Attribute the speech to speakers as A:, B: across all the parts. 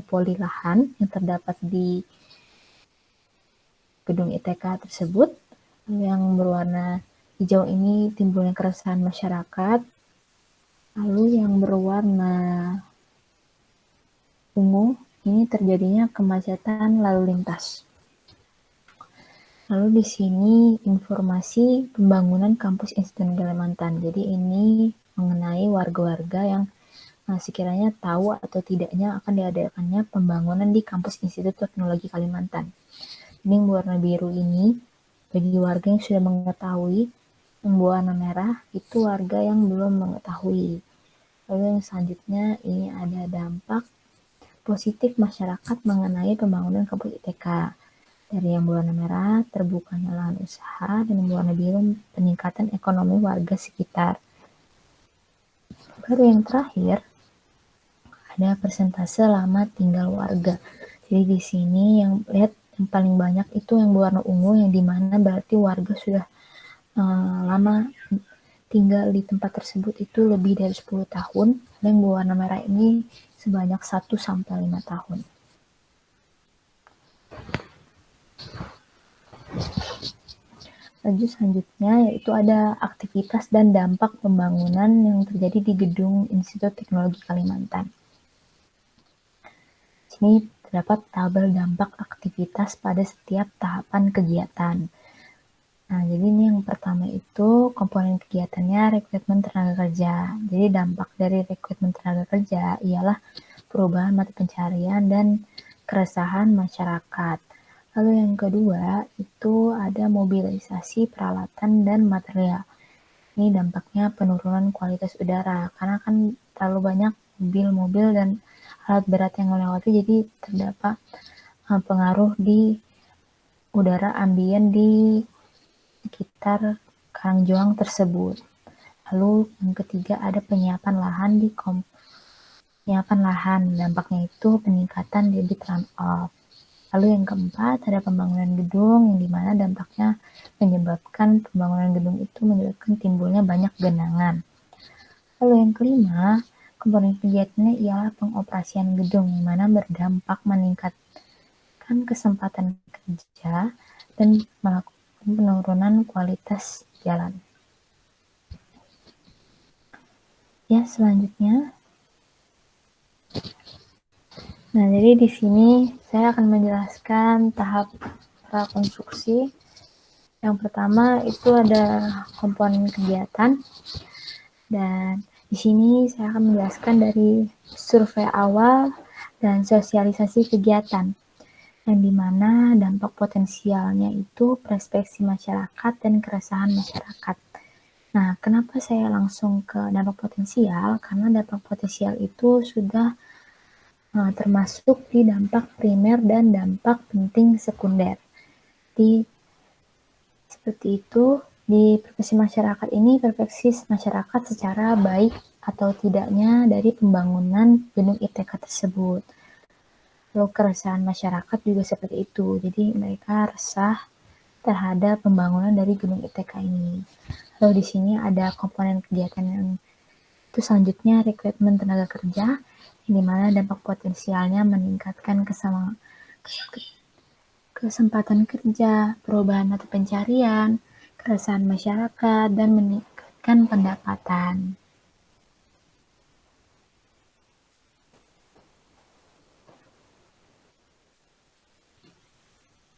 A: monopoli lahan yang terdapat di gedung ITK tersebut. Yang berwarna hijau ini timbulnya keresahan masyarakat. Lalu yang berwarna ungu ini terjadinya kemacetan lalu lintas. Lalu di sini informasi pembangunan kampus Institut Kalimantan. Jadi ini mengenai warga-warga yang sekiranya tahu atau tidaknya akan diadakannya pembangunan di kampus Institut Teknologi Kalimantan. Ini yang berwarna biru ini bagi warga yang sudah mengetahui, yang berwarna merah itu warga yang belum mengetahui. Lalu yang selanjutnya ini ada dampak positif masyarakat mengenai pembangunan kampus ITK. Dari yang berwarna merah, terbukanya lahan usaha, dan yang berwarna biru, peningkatan ekonomi warga sekitar. Baru yang terakhir, ada persentase lama tinggal warga. Jadi di sini yang lihat yang paling banyak itu yang berwarna ungu, yang dimana berarti warga sudah lama tinggal di tempat tersebut itu lebih dari 10 tahun, dan berwarna merah ini sebanyak 1-5 tahun. Lanjut selanjutnya yaitu ada aktivitas dan dampak pembangunan yang terjadi di gedung Institut Teknologi Kalimantan. Di sini terdapat tabel dampak aktivitas pada setiap tahapan kegiatan. Nah, jadi ini yang pertama itu komponen kegiatannya rekrutmen tenaga kerja. Jadi dampak dari rekrutmen tenaga kerja ialah perubahan mata pencarian dan keresahan masyarakat. Lalu yang kedua itu ada mobilisasi peralatan dan material. Ini dampaknya penurunan kualitas udara karena kan terlalu banyak mobil-mobil dan alat berat yang melewati, jadi terdapat pengaruh di udara ambien di sekitar Karangjoang tersebut. Lalu yang ketiga ada penyiapan lahan dampaknya itu peningkatan debit runoff. Lalu yang keempat ada pembangunan gedung, yang dimana dampaknya menyebabkan pembangunan gedung itu menyebabkan timbulnya banyak genangan. Lalu yang kelima, komponen kegiatannya ialah pengoperasian gedung, yang mana berdampak meningkatkan kesempatan kerja dan melakukan penurunan kualitas jalan. Ya, selanjutnya. Nah, jadi di sini saya akan menjelaskan tahap prakonstruksi. Yang pertama itu ada komponen kegiatan, dan di sini saya akan menjelaskan dari survei awal dan sosialisasi kegiatan, yang dimana dampak potensialnya itu perspektif masyarakat dan keresahan masyarakat. Nah, kenapa saya langsung ke dampak potensial? Karena dampak potensial itu sudah termasuk di dampak primer dan dampak penting sekunder. Seperti itu, di perspektif masyarakat ini, perspektif masyarakat secara baik atau tidaknya dari pembangunan gedung ITK tersebut. Lalu keresahan masyarakat juga seperti itu, jadi mereka resah terhadap pembangunan dari gedung ITK ini. Lalu di sini ada komponen kegiatan yang itu selanjutnya rekrutmen tenaga kerja, di mana dampak potensialnya meningkatkan kesempatan kerja, perubahan mata pencarian, keresahan masyarakat, dan meningkatkan pendapatan.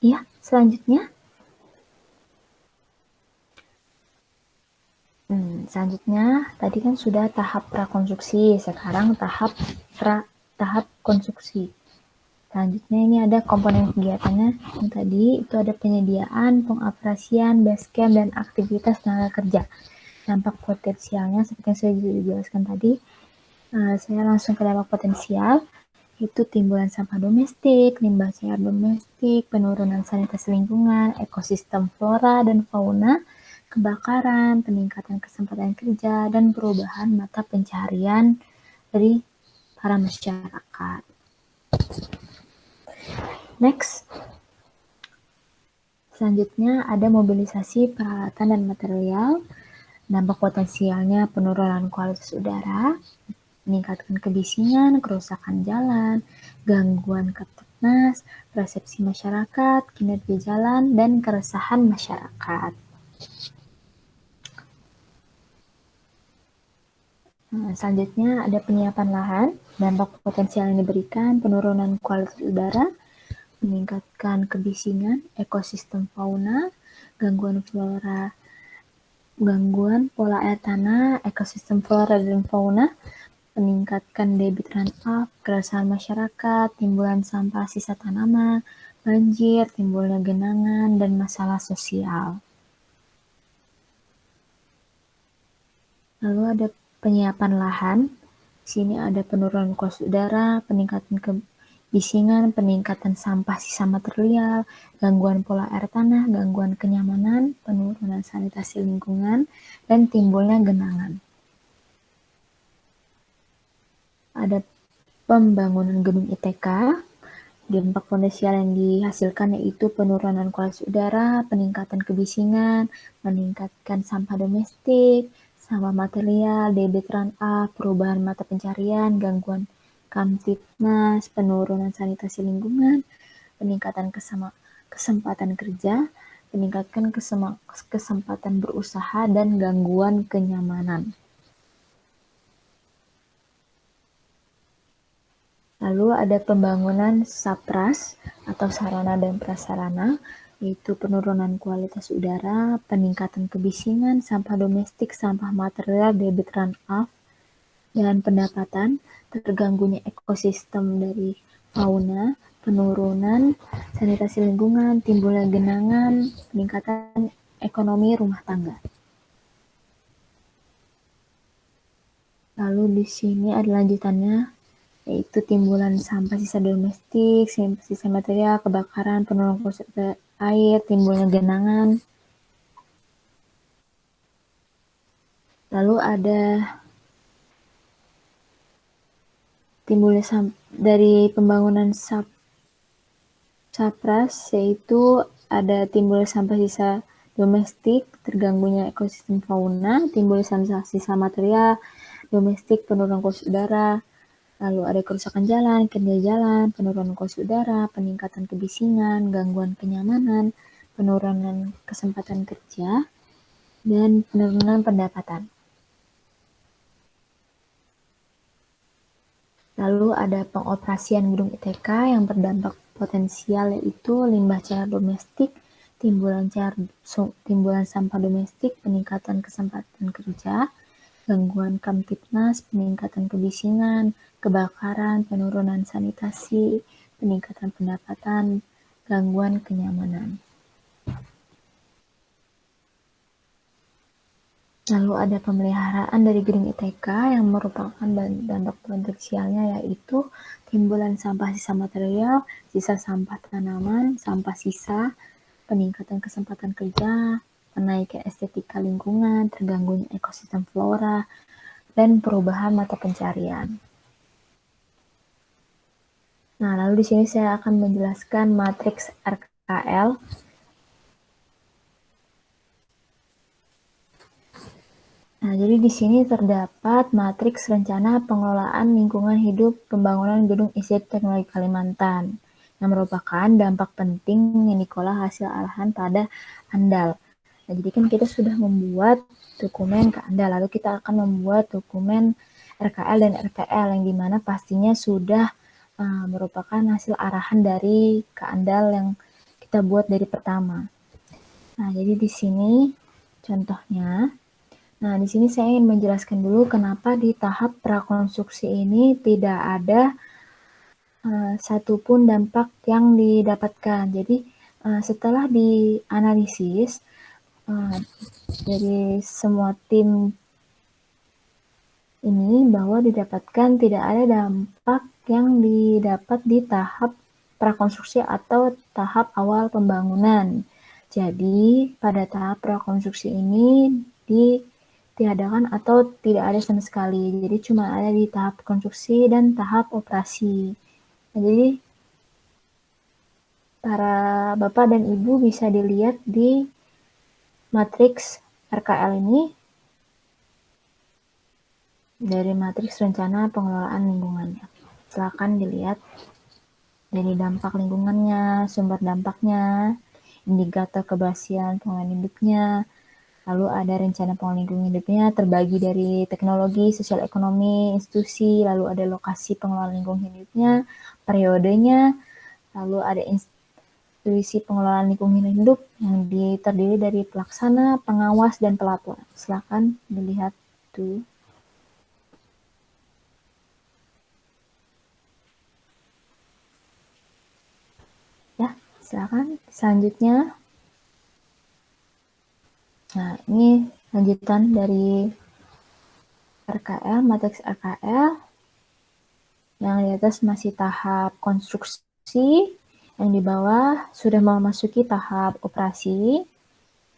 A: Ya, selanjutnya. Selanjutnya, tadi kan sudah tahap prakonstruksi, sekarang tahap konstruksi. Selanjutnya ini ada komponen kegiatannya, yang tadi itu ada penyediaan, pengoperasian, basecamp, dan aktivitas tenaga kerja. Dampak potensialnya seperti yang saya jelaskan tadi, saya langsung ke dampak potensial, itu timbulan sampah domestik, limbah cair domestik, penurunan sanitasi lingkungan, ekosistem flora dan fauna, kebakaran, peningkatan kesempatan kerja, dan perubahan mata pencarian dari para masyarakat. Next. Selanjutnya ada mobilisasi peralatan dan material. Dampak potensialnya penurunan kualitas udara. meningkatkan kebisingan, kerusakan jalan, gangguan Kamtipmas, persepsi masyarakat, kinerja jalan, dan keresahan masyarakat. Selanjutnya ada penyiapan lahan, dampak potensial yang diberikan, penurunan kualitas udara, meningkatkan kebisingan, ekosistem fauna, gangguan pola air tanah, ekosistem flora dan fauna, meningkatkan debit runoff, keresahan masyarakat, timbulan sampah sisa tanaman, banjir, timbulnya genangan, dan masalah sosial. Lalu ada penyiapan lahan. Di sini ada penurunan kualitas udara, peningkatan kebisingan, peningkatan sampah sisa material, gangguan pola air tanah, gangguan kenyamanan, penurunan sanitasi lingkungan, dan timbulnya genangan. Ada pembangunan gedung ITK. Dampak potensial yang dihasilkan yaitu penurunan kualitas udara, peningkatan kebisingan, meningkatkan sampah domestik, sampah material, debit runoff, perubahan mata pencarian, gangguan Kamtipmas, penurunan sanitasi lingkungan, peningkatan kesempatan kerja, meningkatkan kesempatan berusaha, dan gangguan kenyamanan. Lalu ada pembangunan SAPRAS atau sarana dan prasarana, yaitu penurunan kualitas udara, peningkatan kebisingan, sampah domestik, sampah material, debit runoff, dan pendapatan, terganggunya ekosistem dari fauna, penurunan sanitasi lingkungan, timbulnya genangan, peningkatan ekonomi rumah tangga. Lalu di sini ada lanjutannya, yaitu timbulan sampah sisa domestik, sisa material, kebakaran, penurunan kualitas air, timbulnya genangan. Lalu ada timbulnya dari pembangunan SAPRAS, yaitu ada timbul sampah sisa domestik, terganggunya ekosistem fauna, timbul sampah sisa material domestik, penurunan kualitas udara, lalu ada kerusakan jalan, kinerja jalan, penurunan kualitas udara, peningkatan kebisingan, gangguan kenyamanan, penurunan kesempatan kerja, dan penurunan pendapatan. Lalu ada pengoperasian gedung ITK yang berdampak potensial yaitu limbah cair domestik, timbulan sampah domestik, peningkatan kesempatan kerja, gangguan Kamtipmas, peningkatan kebisingan, kebakaran, penurunan sanitasi, peningkatan pendapatan, gangguan kenyamanan. Lalu ada pemeliharaan dari gedung ITK yang merupakan dampak potensialnya yaitu timbulan sampah sisa material, sisa sampah tanaman, sampah sisa, peningkatan kesempatan kerja, penaikan estetika lingkungan, terganggunya ekosistem flora, dan perubahan mata pencarian. Nah, lalu di sini saya akan menjelaskan matriks RKL. Nah, jadi di sini terdapat matriks rencana pengelolaan lingkungan hidup pembangunan gedung ISDN Teknologi Kalimantan yang merupakan dampak penting yang dikelola hasil arahan pada ANDAL. Nah, jadi kan kita sudah membuat dokumen ke ANDAL, lalu kita akan membuat dokumen RKL dan RPL yang dimana pastinya sudah merupakan hasil arahan dari ke ANDAL yang kita buat dari pertama. Nah, jadi di sini contohnya. Nah, di sini saya ingin menjelaskan dulu kenapa di tahap prakonstruksi ini tidak ada satupun dampak yang didapatkan. Jadi, setelah dianalisis dari semua tim ini bahwa didapatkan tidak ada dampak yang didapat di tahap prakonstruksi atau tahap awal pembangunan. Jadi, pada tahap prakonstruksi ini ditiadakan atau tidak ada sama sekali. Jadi, cuma ada di tahap konstruksi dan tahap operasi. Nah, jadi, para Bapak dan Ibu bisa dilihat di matriks RKL ini. dari matriks rencana pengelolaan lingkungannya. Silakan dilihat dari dampak lingkungannya, sumber dampaknya, indikator keberhasilan pengelolaan hidupnya, lalu ada rencana pengelolaan lingkungan hidupnya terbagi dari teknologi, sosial ekonomi, institusi, lalu ada lokasi pengelolaan lingkungan hidupnya, periodenya, lalu ada institusi pengelolaan lingkungan hidup yang terdiri dari pelaksana, pengawas, dan pelapor. Silakan dilihat tuh. Ya, silakan. Selanjutnya, nah ini lanjutan dari RKL, matriks RKL. Yang di atas masih tahap konstruksi, yang di bawah sudah memasuki tahap operasi.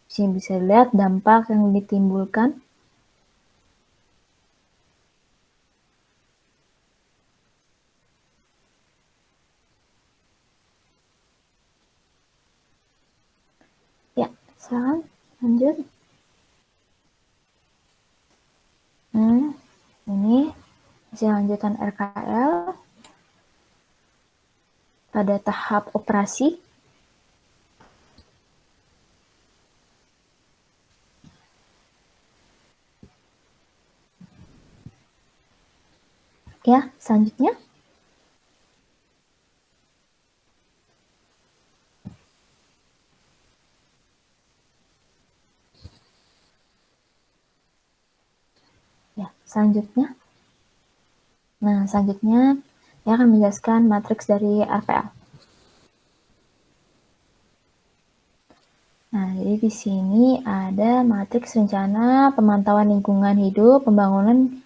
A: Sini bisa lihat dampak yang ditimbulkan. Ya, silakan lanjut. Ini hasil lanjutan RKL pada tahap operasi. Ya, selanjutnya. Ya, selanjutnya. Nah, selanjutnya saya akan menjelaskan matriks dari RPL. Nah, jadi di sini ada matriks rencana pemantauan lingkungan hidup, pembangunan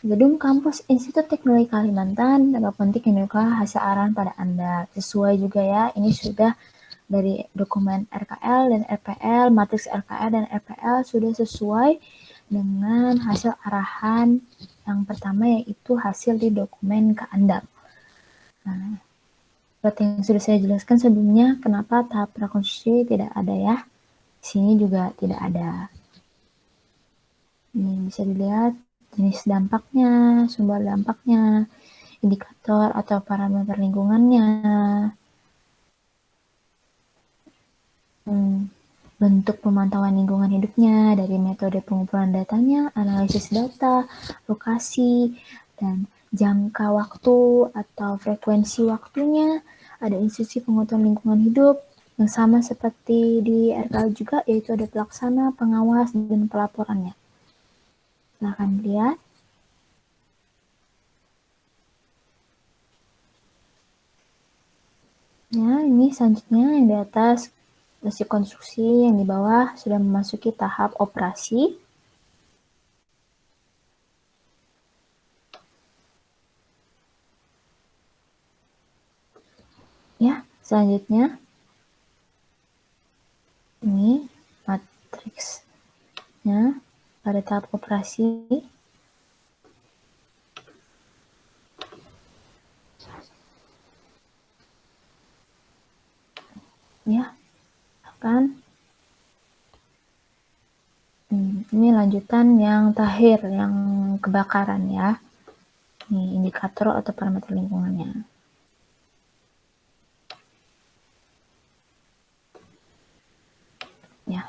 A: gedung kampus Institut Teknologi Kalimantan, Dapat Penting Indonesia hasil arahan pada Anda. Sesuai juga ya, ini sudah dari dokumen RKL dan RPL, matriks RKL dan RPL sudah sesuai dengan hasil arahan yang pertama, yaitu hasil di dokumen keandal. Nah, seperti yang sudah saya jelaskan sebelumnya, kenapa tahap prakonstruksi tidak ada ya. Di sini juga tidak ada. Ini bisa dilihat jenis dampaknya, sumber dampaknya, indikator atau parameter lingkungannya, bentuk pemantauan lingkungan hidupnya dari metode pengumpulan datanya, analisis data, lokasi, dan jangka waktu atau frekuensi waktunya. Ada institusi pengetahuan lingkungan hidup yang sama seperti di RKL juga, yaitu ada pelaksana, pengawas, dan pelaporannya. Silahkan lihat. Ya, ini selanjutnya yang di atas masih konstruksi, yang di bawah sudah memasuki tahap operasi. Ya, selanjutnya ini matriksnya pada tahap operasi. Ya, kan? Ini lanjutan yang terakhir, yang kebakaran ya. Ini indikator atau parameter lingkungannya. Ya.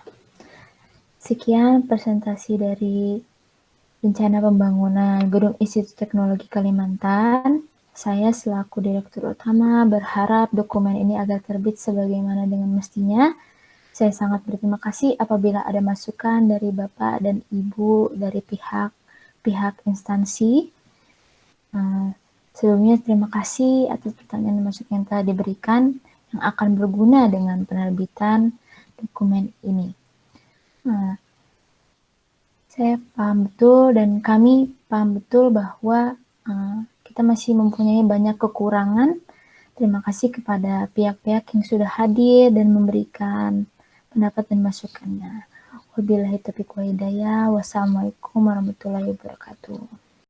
A: Sekian presentasi dari rencana pembangunan Gedung Institut Teknologi Kalimantan. Saya selaku Direktur Utama berharap dokumen ini agar terbit sebagaimana dengan mestinya. Saya sangat berterima kasih apabila ada masukan dari Bapak dan Ibu dari pihak instansi. Sebelumnya terima kasih atas pertanyaan dan masukan yang telah diberikan yang akan berguna dengan penerbitan dokumen ini. Saya paham betul dan kami paham betul bahwa kita masih mempunyai banyak kekurangan. Terima kasih kepada pihak-pihak yang sudah hadir dan memberikan pendapat dan masukannya. Wabillahi taufiq wal hidayah. Wassalamualaikum warahmatullahi wabarakatuh.